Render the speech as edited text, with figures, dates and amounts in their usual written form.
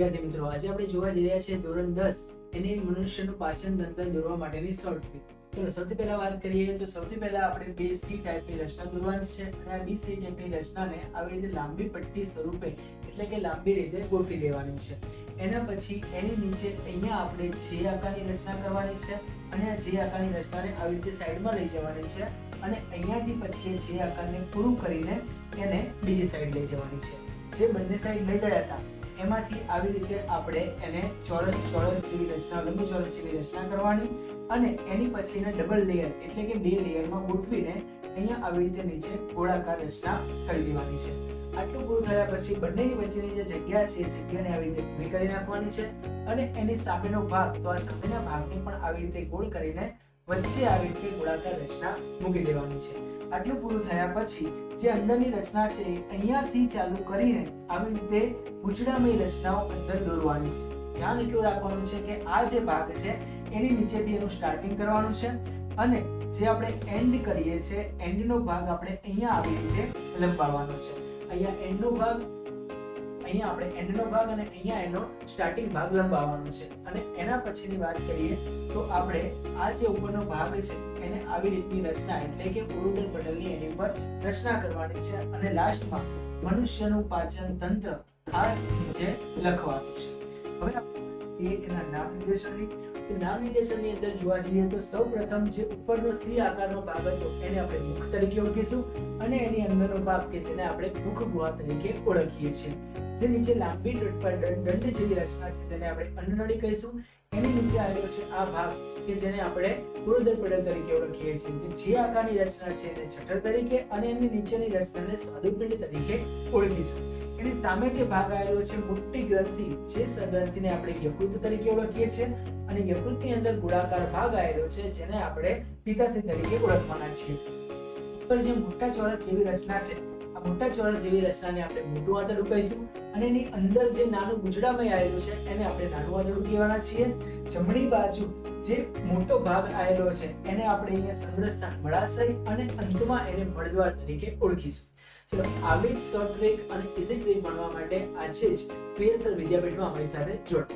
વિદ્યાર્થી મિત્રો, આજે આપણે જોવા જઈ રહ્યા છીએ ધોરણ 10 એની મનુષ્યનું પાચન તંત્ર દોરવા માટેની શોર્ટ ટ્રીક. ચલો સૌથી પહેલા વાત કરીએ તો સૌથી પહેલા આપણે બે સી ટાઈપની રચના દોરવાની છે અને આ બી સી ટાઈપની રચનાને આવી રીતે લાંબી પટ્ટી સ્વરૂપે એટલે કે લાંબી રીતે ગોઠવી દેવાની છે. એના પછી એની નીચે અહીંયા આપણે જે આકારની રચના કરવાની છે અને આ જે આકારની રચનાને આવી રીતે સાઈડમાં લઈ જવાની છે અને અહીંયાથી પછી જે આકારને પૂરું કરીને એને બીજી સાઈડ લઈ જવાની છે. જે બંને સાઈડ લઈ ગયા હતા એમાંથી આવી રીતે આપણે એને ચોરસ જેવી રચના, લંબી ચોરસ જેવી રચના કરવાની અને એની પછી એને ડબલ લેયર એટલે કે બે લેયરમાં ગોઠવીને અહીંયા આવી રીતે નીચે ગોળાકાર રચના કરી દેવાની છે. આટલું પૂરું થયા પછી બંનેની વચ્ચેની જે જગ્યા છે એ જગ્યાને આવી રીતે પૂરી કરી નાખવાની છે અને એની સામેનો ભાગ, તો આ સામેના ભાગને પણ આવી રીતે ગોળ કરીને વચ્ચે આવી રીતે ગોળાકાર રચના મૂકી દેવાની છે. આટલું પૂરું થયા પછી જે અંદરની રચના છે અહીંયાથી ચાલુ કરીને આવી રીતે ગૂંચળામય રચનાઓ અંદર દોરવાની છે. ધ્યાન એટલું રાખવાનું છે કે આ જે ભાગ છે એની નીચેથી એનું સ્ટાર્ટિંગ કરવાનું છે અને જે આપણે એન્ડ કરીએ છીએ એન્ડનો ભાગ આપણે અહીંયા આવી રીતે લંબાવવાનો છે. અહીંયા એન્ડનો ભાગ, અહીંયા આપણે એન્ડનો ભાગ અને અહીંયા એનો સ્ટાર્ટિંગ ભાગ લંબાવવાનો છે. અને એના પછીની વાત કરીએ તો આપણે આ જે ઉપરનો ભાગ છે એને આવી રીતની રચના એટલે કે ઉરુદન પટલની એની ઉપર રચના કરવાની છે અને લાસ્ટમાં મનુષ્યનું પાચન તંત્ર ખાસ નીચે લખવાનું છે. હવે એના નામ નિર્દેશનની નામ નિર્દેશનની અંદર જોવા જઈએ તો સૌપ્રથમ જે ઉપરનો સી આકારનો ભાગ હતો એને આપણે મુખ તરીકે ઓળખીશું અને એની અંદરનો ભાગ કે જેને આપણે મુખ ગુહા તરીકે ઓળખીએ છીએ. જે નીચે લાંબી દંડ જેવી રચના છે જેને આપણે અન્નનળી કહીશું, એની નીચે આવેલો છે આ ભાગ કે જેને આપણે ઉરુદન પટલ તરીકે ઓળખીએ છીએ. જે આકારની રચના છે એને જઠર તરીકે અને એની નીચેની રચનાને સ્વાદુપિંડ તરીકે ઓળખીશું. એની સામે જે ભાગ આવેલો છે મોટી ગ્રંથિ, જે ગ્રંથિને આપણે યકૃત તરીકે ઓળખીએ છીએ અને યકૃતની અંદર ગોળાકાર ભાગ આવેલો છે જેને આપણે પિત્તાશય તરીકે ઓળખવાના છીએ. ઉપર જે મોટા ચોરસ જેવી રચના છે આ મોટા ચોરસ જેવી રચનાને આપણે મોટું આંતરડું કહીશું અને એની અંદર જે નાનું ગુંચળામય આવેલું છે એને આપણે નાનું આંતરડું કહેવાના છીએ. જમણી બાજુ જે મોટો ભાગ આવેલો છે એને આપણે અહીંયા સંગ્રહસ્થાન મળાશય અને અંતમાં એને મળદ્વાર તરીકે ઓળખીશું. ચલો આવી જ શોર્ટ ટ્રીક અને ઇઝી ટ્રીક ભણવા માટે આજે જ PSL વિદ્યાપીઠમાં અમારી સાથે જોડાઓ.